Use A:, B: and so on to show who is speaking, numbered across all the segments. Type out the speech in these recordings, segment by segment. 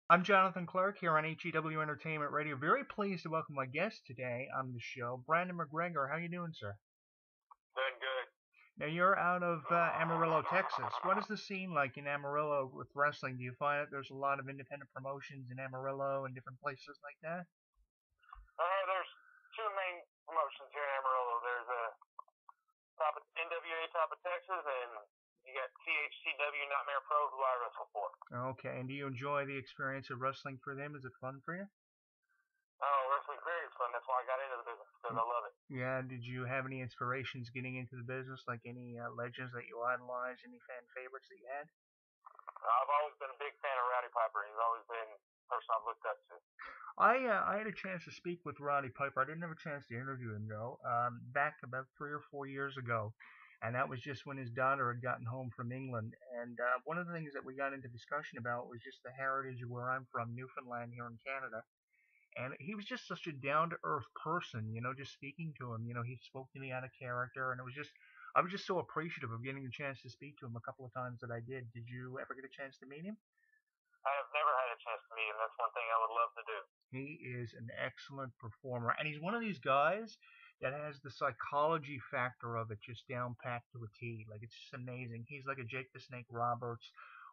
A: I'm Jonathan Clarke here on HEW Entertainment Radio. Very pleased to welcome my guest today on the show, Brandon Macgreggor. How you doing, sir?
B: Doing good.
A: Now you're out of Amarillo, Texas. What is the scene like in Amarillo with wrestling? Do you find that there's a lot of independent promotions in Amarillo and different places like that?
B: There's two main promotions here in Amarillo. There's a top of NWA top of Texas, and you got THCW Nightmare Pro, who I wrestle for.
A: Okay, and do you enjoy the experience of wrestling for them? Is it fun for you?
B: Oh, wrestling very fun. That's why I got into the business because I love it.
A: Yeah, did you have any inspirations getting into the business, like any legends that you idolized, any fan favorites that you had?
B: I've always been a big fan of Rowdy Piper. He's always been the person I've looked up to.
A: I had a chance to speak with Roddy Piper. I didn't have a chance to interview him though. Back about 3 or 4 years ago, and that was just when his daughter had gotten home from England. And one of the things that we got into discussion about was just the heritage of where I'm from, Newfoundland, here in Canada. And he was just such a down to earth person, just speaking to him. He spoke to me out of character, and I was just so appreciative of getting a chance to speak to him a couple of times that I did. Did you ever get a chance to meet him?
B: I have never had a chance to meet him. That's one thing I would love to do.
A: He is an excellent performer, and he's one of these guys that has the psychology factor of it just down pat to a T. Like, it's just amazing. He's like a Jake the Snake Roberts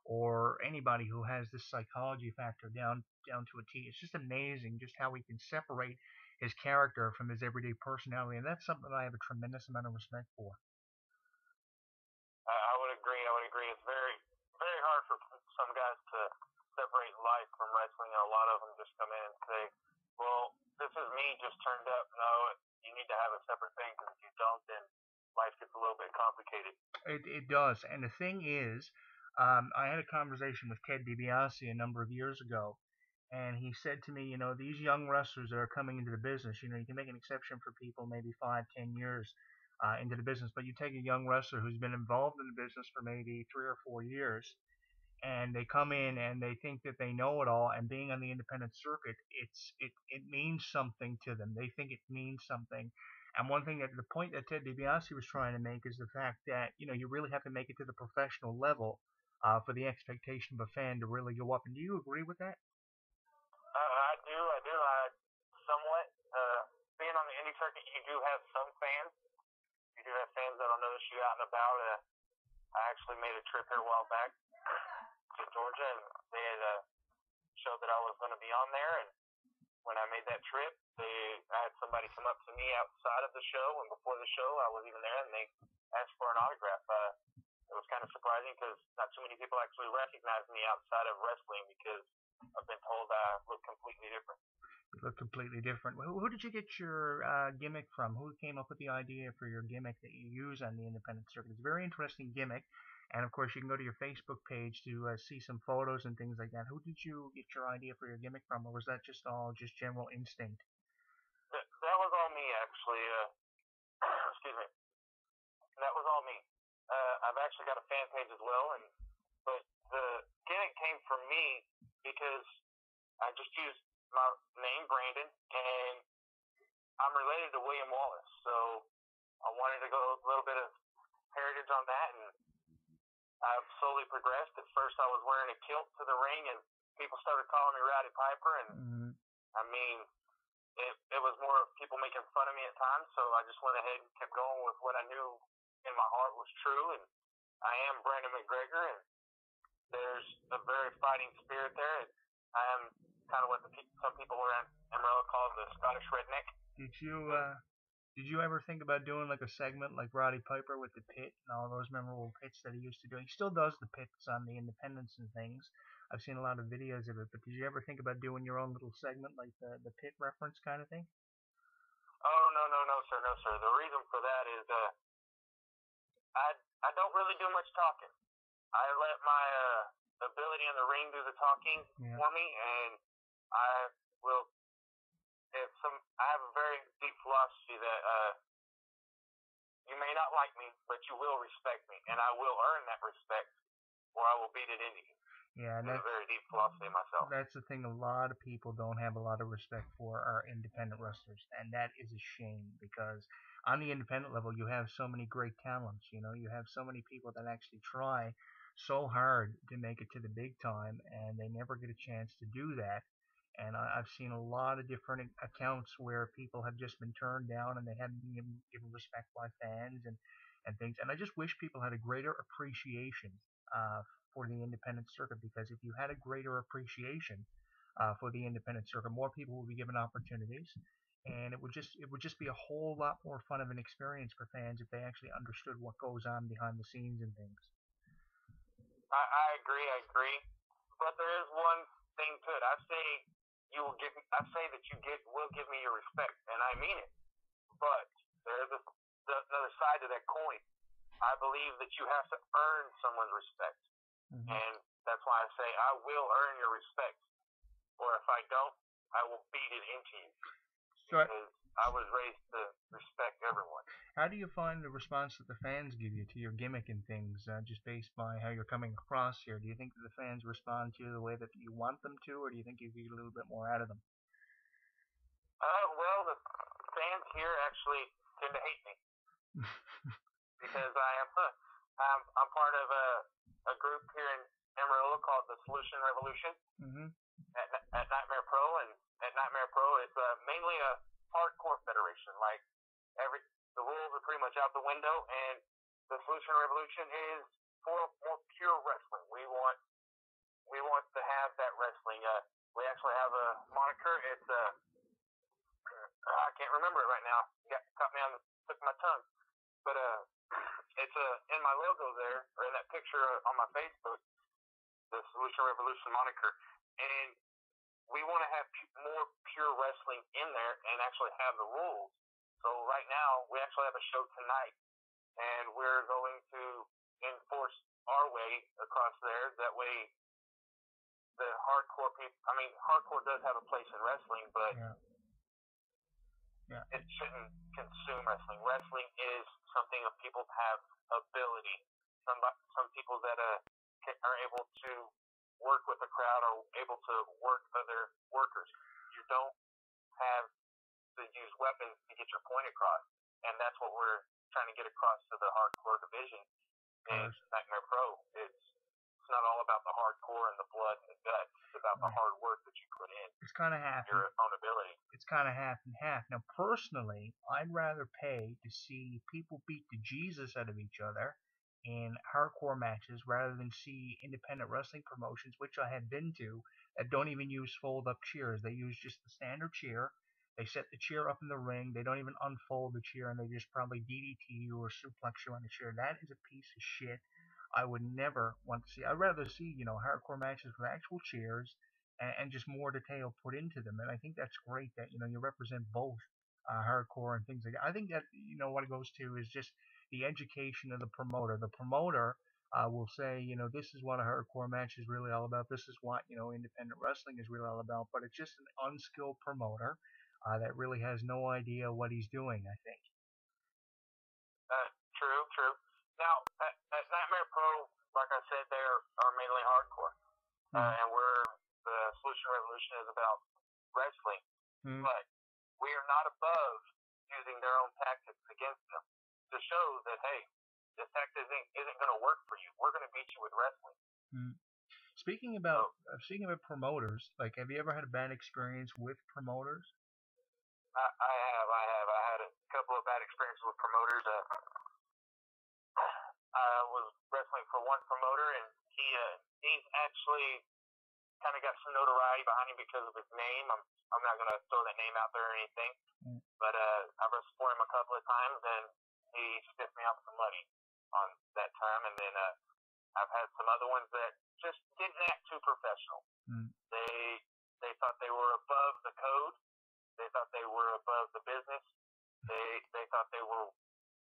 A: or anybody who has this psychology factor down to a T. It's just amazing just how he can separate his character from his everyday personality, and that's something that I have a tremendous amount of respect for.
B: I would agree. I would agree. It's very, very hard for some guys to separate life from wrestling, and a lot of them just come in and say, "Well, this is me just turned up." No, you need to have a separate thing because if you don't, then life gets a little bit complicated.
A: It does, and the thing is, I had a conversation with Ted DiBiase a number of years ago, and he said to me, these young wrestlers that are coming into the business, you can make an exception for people maybe 5, 10 years into the business, but you take a young wrestler who's been involved in the business for maybe 3 or 4 years, and they come in and they think that they know it all, and being on the independent circuit, it means something to them. They think it means something. And one thing that the point that Ted DiBiase was trying to make is the fact that you really have to make it to the professional level for the expectation of a fan to really go up. And do you agree with that?
B: I do. I do. I somewhat. Being on the indie circuit, you do have some fans. You do have fans that'll notice you out and about. I actually made a trip here a while back to Georgia, and they had showed that I was going to be on there. And when I made that trip, I had somebody come up to me outside of the show, and before the show, I was even there, and they asked for an autograph. It was kind of surprising because not too many people actually recognize me outside of wrestling because I've been told I look completely different.
A: You look completely different. Who did you get your gimmick from? Who came up with the idea for your gimmick that you use on the independent circuit? It's a very interesting gimmick. And of course, you can go to your Facebook page to see some photos and things like that. Who did you get your idea for your gimmick from, or was that just all just general instinct?
B: That was all me, actually. Excuse me. That was all me. I've actually got a fan page as well, but the gimmick came from me because I just used my name, Brandon, and I'm related to William Wallace, so I wanted to go a little bit of heritage on that, and I've slowly progressed. At first, I was wearing a kilt to the ring, and people started calling me Rowdy Piper, and I mean, it was more of people making fun of me at times, so I just went ahead and kept going with what I knew in my heart was true, and I am Brandon Macgreggor, and there's a very fighting spirit there. And I am kind of what some people around Amarillo call the Scottish redneck.
A: Did you ever think about doing like a segment like Roddy Piper with the pit and all those memorable pits that he used to do? He still does the pits on the Independence and things. I've seen a lot of videos of it, but did you ever think about doing your own little segment like the pit reference kind of thing?
B: Oh, no, no, no, sir, no, sir. The reason for that is I don't really do much talking. I let my ability in the ring do the talking for me, and I will. I have a very deep philosophy that you may not like me, but you will respect me, and I will earn that respect, or I will beat it into you.
A: Yeah,
B: that's a very deep philosophy myself.
A: That's the thing. A lot of people don't have a lot of respect for our independent wrestlers, and that is a shame because on the independent level, you have so many great talents. You have so many people that actually try so hard to make it to the big time, and they never get a chance to do that. And I've seen a lot of different accounts where people have just been turned down and they haven't been given respect by fans and things. And I just wish people had a greater appreciation for the independent circuit, because if you had a greater appreciation for the independent circuit, more people would be given opportunities, and it would just be a whole lot more fun of an experience for fans if they actually understood what goes on behind the scenes and things.
B: I agree. I agree. But there is one thing to it. I say that you will give me your respect, and I mean it. But there's another side to that coin. I believe that you have to earn someone's respect,
A: Mm-hmm.
B: and that's why I say I will earn your respect. Or if I don't, I will beat it into you
A: So,
B: because I was raised to respect everyone.
A: how do you find the response that the fans give you to your gimmick and things, just based by how you're coming across here? Do you think that the fans respond to you the way that you want them to, or do you think you get a little bit more out of them?
B: Well, the fans here actually tend to hate me because I'm part of a group here in Amarillo called the Solution Revolution
A: Mm-hmm.
B: at Nightmare Pro, and at Nightmare Pro it's mainly a hardcore federation. Like the rules are pretty much out the window, and the Solution Revolution is for more pure wrestling. We want to have that wrestling. We actually have a moniker. It's I can't remember it right now. Caught me on the tip of my tongue. But it's in my logo there, or in that picture on my Facebook, the Solution Revolution moniker. And we want to have more pure wrestling in there and actually have the rules. So right now, we actually have a show tonight, and we're going to enforce our way across there. That way, the hardcore people, I mean, hardcore does have a place in wrestling, but
A: Yeah. Yeah.
B: it shouldn't consume wrestling. Wrestling is something that people have ability. Some people that are able to work with the crowd are able to work other workers. You don't have to use weapons to get your point across, and that's what we're trying to get across to the hardcore division in Nightmare Pro. It's not all about the hardcore and the blood and the guts. It's about the hard work that you put in.
A: It's kind of half.
B: Your own ability.
A: It's kind of half and half. Now, personally, I'd rather pay to see people beat the Jesus out of each other in hardcore matches rather than see independent wrestling promotions, which I have been to, that don't even use fold-up chairs. They use just the standard chair. They set the chair up in the ring. They don't even unfold the chair, and they just probably DDT you or suplex you on the chair. That is a piece of shit. I would never want to see. I'd rather see, hardcore matches with actual chairs and just more detail put into them. And I think that's great that, you represent both hardcore and things like that. I think that, what it goes to is just the education of the promoter. The promoter will say, this is what a hardcore match is really all about. This is what, independent wrestling is really all about. But it's just an unskilled promoter that really has no idea what he's doing, I think.
B: True. Now, at Nightmare Pro, like I said, they are mainly hardcore. And the Solution Revolution is about wrestling. But we are not above using their own tactics against them to show that, hey, this tactic isn't going to work for you. We're going to beat you with wrestling.
A: Speaking about promoters, like, have you ever had a bad experience with promoters?
B: I have. I had a couple of bad experiences with promoters. I was wrestling for one promoter, and he's actually kind of got some notoriety behind him because of his name. I'm not going to throw that name out there or anything, but I wrestled for him a couple of times, and he stiffed me out some money on that time. And then I've had some other ones that just didn't act too professional. They thought they were above the code. They thought they were above the business. They thought they were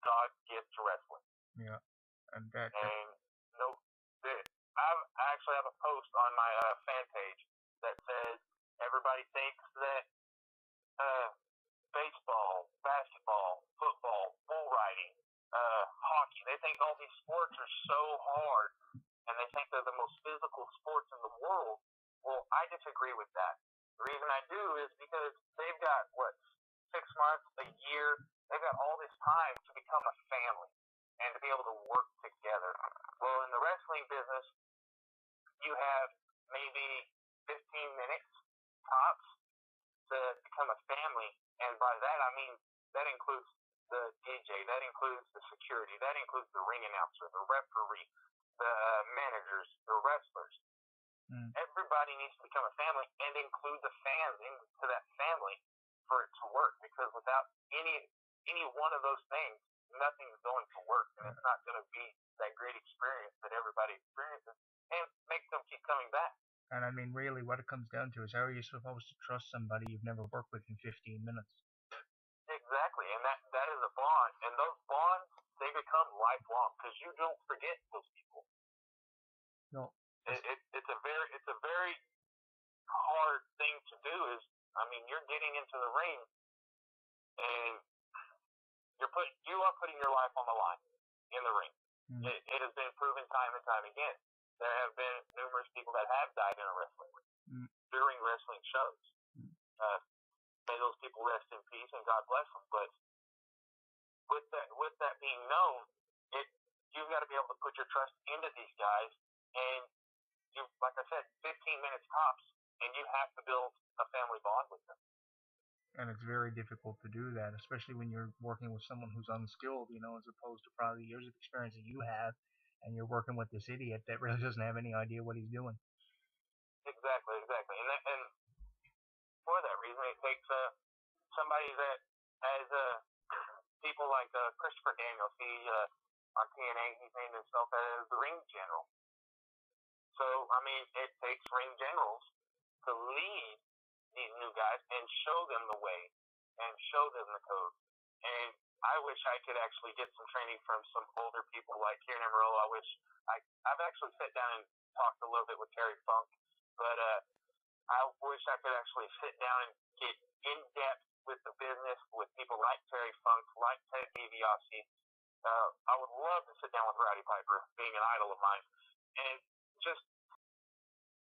B: God's gift to wrestling.
A: Yeah, and
B: I actually have a post on my fan page that says everybody thinks that baseball, basketball, football, bull riding, hockey, they think all these sports are so hard, and they think they're the most physical sports in the world. Well, I disagree with that. The reason I do is because they've got, 6 months, a year, they've got all this time to become a family. and to be able to work together. Well, in the wrestling business, you have maybe 15 minutes tops to become a family, and by that I mean that includes the DJ, that includes the security, that includes the ring announcer, the referee, the managers, the wrestlers. Everybody needs to become a family and include the fans into that family for it to work, because without any one of those things, nothing's going to work, and it's not going to be that great experience that everybody experiences and makes them keep coming back.
A: And I mean, really, what it comes down to is, how are you supposed to trust somebody you've never worked with in 15 minutes?
B: Exactly, and that is a bond, and those bonds, they become lifelong, because you don't forget those people.
A: No.
B: It's a very hard thing to do. Is, I mean, you're getting into the ring, and you are putting your life on the line in the ring. It has been proven time and time again. There have been numerous people that have died in a wrestling ring during wrestling shows. May those people rest in peace and God bless them. But with that being known, you've got to be able to put your trust into these guys, and you, like I said, 15 minutes tops, and you have to build a family bond with them.
A: And it's very difficult to do that, especially when you're working with someone who's unskilled, as opposed to probably years of experience that you have, and you're working with this idiot that really doesn't have any idea what he's doing.
B: Exactly. And for that reason, it takes somebody that has people like Christopher Daniels. He on TNA, he's named himself as the ring general. So, I mean, it takes ring generals to lead these new guys and show them the way and show them the code. And I wish I could actually get some training from some older people like Kieran Amarillo. I've actually sat down and talked a little bit with Terry Funk, but I wish I could actually sit down and get in depth with the business with people like Terry Funk, like Ted DiBiase. I would love to sit down with Rowdy Piper, being an idol of mine, and just